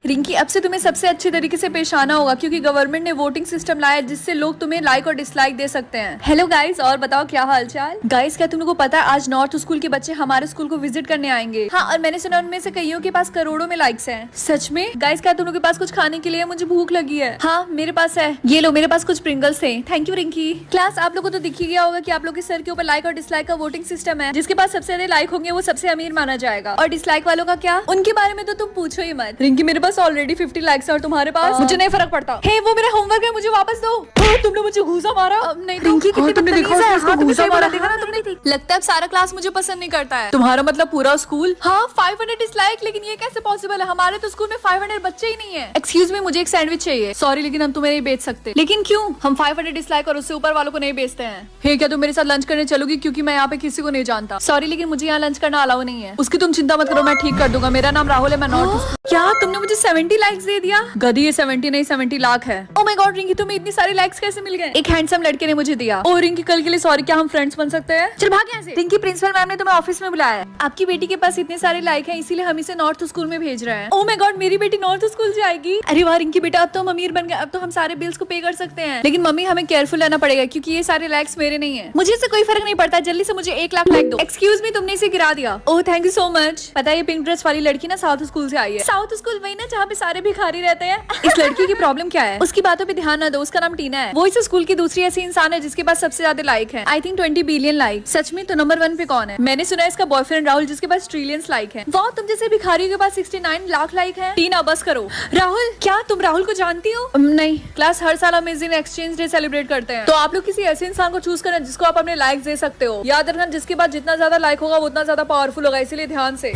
रिंकी, अब से तुम्हें सबसे अच्छे तरीके से पेश आना होगा क्योंकि गवर्नमेंट ने वोटिंग सिस्टम लाया है जिससे लोग तुम्हें लाइक और डिसलाइक दे सकते हैं। हेलो गाइस, और बताओ क्या हाल चाल। गाइस, क्या तुम लोगों को पता है आज नॉर्थ स्कूल के बच्चे हमारे स्कूल को विजिट करने आएंगे। हाँ, और मैंने सुना उनमें से कईयों के पास करोड़ों में लाइक्स हैं। सच में? गाइस, क्या तुम लोगों के पास कुछ खाने के लिए? मुझे भूख लगी है। हाँ, मेरे पास है, ये लो, मेरे पास कुछ प्रिंगल्स थे। Thank you Rinki. क्लास, आप लोगों को तो दिख ही गया होगा कि आप लोग के सर के ऊपर लाइक और डिसलाइक का वोटिंग सिस्टम है। जिसके पास सबसे ज्यादा लाइक होंगे वो सबसे अमीर माना जाएगा, और डिसलाइक वालों का क्या, उनके बारे में तो तुम पूछो ही मत। रिंकी, मेरे पास ऑलरेडी 50 लाइक्स और तुम्हारे पास मुझे नहीं फर्क पड़ता। हे, वो मेरा होमवर्क है, मुझे वापस दो। तुमने मुझे घूसा मारा। नहीं रिंकी, तुमने देखा उसको घूसा मारा, देखा ना तुमने? लगता है अब सारा क्लास मुझे पसंद नहीं करता है। तुम्हारा मतलब पूरा स्कूल? हाँ, 500 डिसलाइक, लेकिन ये कैसे पॉसिबल है? हमारे तो स्कूल में 500 बच्चे ही नहीं है। एक्सक्यूज मी, मुझे एक सैंडविच चाहिए। सॉरी, लेकिन हम तुम्हें नहीं बेच सकते। लेकिन क्यों? हम 500 डिसलाइक और उससे ऊपर वालों को नहीं बेचते हैं। हे, क्या तुम मेरे साथ लंच करने चलोगी? क्योंकि मैं यहाँ पे किसी को नहीं जानता। सॉरी, लेकिन मुझे यहाँ लंच करना अलाउ नहीं है। उसकी तुम चिंता मत करो, मैं ठीक कर दूंगा। मेरा नाम राहुल है, मैं नॉर्थ। क्या तुमने मुझे 70 लाइक्स दे दिया? गधी, ये 70 नहीं 70 लाख है। ओह माय गॉड रिंकी, तुम्हें इतनी सारी लाइक्स कैसे मिल गए? एक हैंडसम लड़के ने मुझे दिया। ओ रिंकी, कल के लिए सॉरी, क्या हम फ्रेंड्स बन सकते हैं? चल भाग यहाँ से। रिंकी, प्रिंसिपल मैम ने तुम्हें ऑफिस में बुलाया है। आपकी बेटी के पास इतने सारे लाइक हैं, इसीलिए हम इसे नॉर्थ स्कूल में भेज रहे हैं। ओह माय गॉड, मेरी बेटी नॉर्थ स्कूल जाएगी? अरे वाह रिंकी बेटा, अब तो हम अमीर बन गए, अब तो हम सारे बिल्स को पे कर सकते हैं। लेकिन मम्मी, हमें केयरफुल रहना पड़ेगा क्योंकि ये सारे लाइक्स मेरे नहीं है। मुझे इससे कोई फर्क नहीं पड़ता, जल्दी से मुझे 1 लाख लाइक दो। एक्सक्यूज मी, तुमने इसे गिरा दिया। Oh thank you so much. पता है, ये पिंक ड्रेस वाली लड़की ना साउथ स्कूल से आई है। साउथ स्कूल वही ना जहाँ पे सारे भिखारी रहते हैं। इस लड़की की प्रॉब्लम क्या है? उसकी बातों पे ध्यान न दो, उसका नाम टीना है। वो इस स्कूल की दूसरी ऐसी इंसान है जिसके पास सबसे ज्यादा लाइक है। I think 20 billion like. सच में? तो नंबर 1 पे कौन है? मैंने सुना है इसका बॉयफ्रेंड राहुल, जिसके पास ट्रिलियंस लाइक है। वाह, तुम जैसे भिखारियों के पास 69 लाख लाइक है। टीना बस करो। राहुल, क्या तुम राहुल को जानती हो? नहीं। क्लास, हर साल हम इस दिन एक्सचेंज डे सेलिब्रेट करते हैं, तो आप लोग किसी ऐसे इंसान को चूज करना जिसको आप अपने लाइक दे सकते हो। याद रखना, जिसके पास जितना ज्यादा लाइक होगा वो उतना ज्यादा पावरफुल होगा, इसीलिए ध्यान से।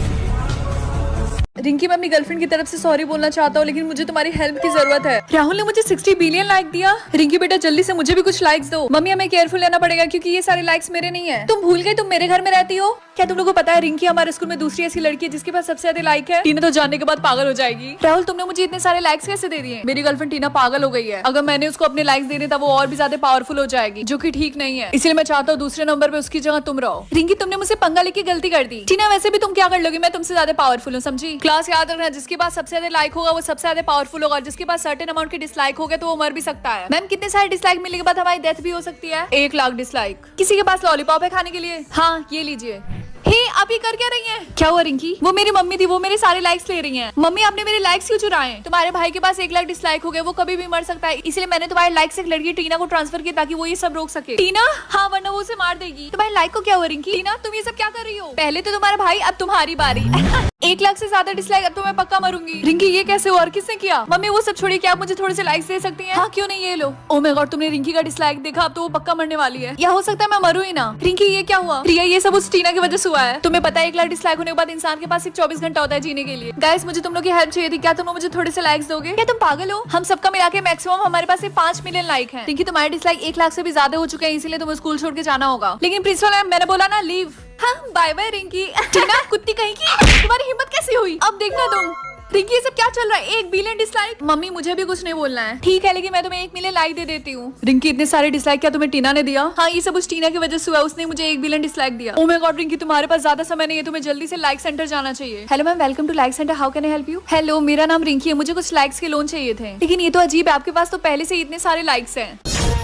रिंकी, मैं अपनी गर्लफ्रेंड की तरफ से सॉरी बोलना चाहता हूँ, लेकिन मुझे तुम्हारी हेल्प की जरूरत है। राहुल ने मुझे 60 बिलियन लाइक दिया। रिंकी बेटा, जल्दी से मुझे भी कुछ लाइक्स दो। मम्मी, हमें केयरफुल रहना पड़ेगा क्योंकि ये सारे लाइक्स मेरे नहीं है। तुम भूल गए तुम मेरे घर में रहती हो? क्या तुम लोगों को पता है रिंकी हमारे स्कूल में दूसरी ऐसी लड़की है जिसके पास सबसे ज्यादा लाइक है? टीना तो जानने के बाद पागल हो जाएगी। राहुल, तुमने मुझे इतने सारे लाइक्स कैसे दे दिए? मेरी गर्लफ्रेंड टीना पागल हो गई है। अगर मैंने उसको अपने लाइक्स दे दिए तब वो और भी ज्यादा पावरफुल हो जाएगी, जो कि ठीक नहीं है। इसलिए मैं चाहता हूँ दूसरे नंबर पे उसकी जगह तुम रहो। रिंकी, तुमने मुझसे पंगा लेके गलती कर दी। टीना, वैसे भी तुम क्या कर लोगी, मैं तुमसे ज्यादा पावरफुल हूँ, समझी? क्लास, याद रखना, जिसके पास सबसे ज्यादा लाइक होगा वो सबसे ज्यादा पावरफुल होगा, और जिसके पास सर्टेन अमाउंट के डिसलाइक हो गए तो वो मर भी सकता है। मैम, कितने सारे डिसलाइक मिलने के बाद हमारी डेथ भी हो सकती है? 1 लाख डिसलाइक। किसी के पास लॉलीपॉप है खाने के लिए? हाँ, ये लीजिए। हे, आप ये कर क्या रही हैं? क्या हुआ रिंकी? वो मेरी मम्मी थी, वो मेरे सारे लाइक्स ले रही हैं। मम्मी, आपने मेरे लाइक्स क्यों चुराए? तुम्हारे भाई के पास 1 लाख डिसलाइक हो गए, वो कभी भी मर सकता है, इसलिए मैंने तुम्हारे लाइक से एक लड़की टीना को ट्रांसफर किया ताकि वो ये सब रोक सके। टीना? हाँ, वरना वो उसे मार देगी। तुम्हारे लाइक को क्या हुआ रिंकी? टीना, तुम ये सब क्या कर रही हो? पहले तो तुम्हारा भाई, अब तुम्हारी बारी। 1 लाख से ज्यादा डिसलाइक, अब तो मैं पक्का मरूंगी। रिंकी, ये कैसे हुआ और किसने किया? मम्मी, वो सब छोड़िए, क्या आप मुझे थोड़े से लाइक्स दे सकती हैं? हाँ, क्यों नहीं, ये लो। ओह माय गॉड, तुमने रिंकी का डिसलाइक देखा? अब तो वो पक्का मरने वाली है, या हो सकता है मैं मरूं ही ना। रिंकी, ये क्या हुआ? प्रिया, ये सब उस टीना की वजह से हुआ है। तुम्हें पता है 1 लाख डिसलाइक होने के बाद इंसान के पास सिर्फ 24 घंटा होता है जीने के लिए। गाइस, मुझे तुम लोग की हेल्प चाहिए थी। क्या तुम मुझे थोड़े से लाइक्स दोगे? क्या तुम पागल हो? हम सबका मिला के मैक्सिमम हमारे पास सिर्फ 5 मिलियन लाइक है। रिंकी, तुम्हारे डिसलाइक 1 लाख से भी ज्यादा हो चुके हैं, इसीलिए तुम्हें स्कूल छोड़ के जाना होगा। लेकिन प्रिंसिपल मैम, मैंने बोला ना, लीव। हाँ, बाय बाय रिंकी। टीना, कुत्ती कहीं की, तुम्हारी हिम्मत कैसे हुई? अब देखना तुम। रिंकी, ये सब क्या चल रहा है? 1 बिलियन डिसलाइक। मम्मी, मुझे भी कुछ नहीं बोलना है। ठीक है, लेकिन मैं तुम्हें 1 मिलियन लाइक दे देती हूँ। रिंकी, इतने सारे डिसलाइक क्या तुम्हें टीना ने दिया? हाँ, ये सब उस टीना की वजह से हुआ, उसने मुझे 1 बिलियन डिसलाइक दिया। ओह माय गॉड रिंकी, तुम्हारे पास ज्यादा समय नहीं है, तुम्हें जल्दी से लाइक सेंटर जाना चाहिए। Hello ma'am, welcome to like centre, how can I help you? Hello, मेरा नाम रिंकी है, मुझे कुछ लाइक्स के लोन चाहिए थे। लेकिन ये तो अजीब है, आपके पास तो पहले से इतने सारे लाइक्स हैं।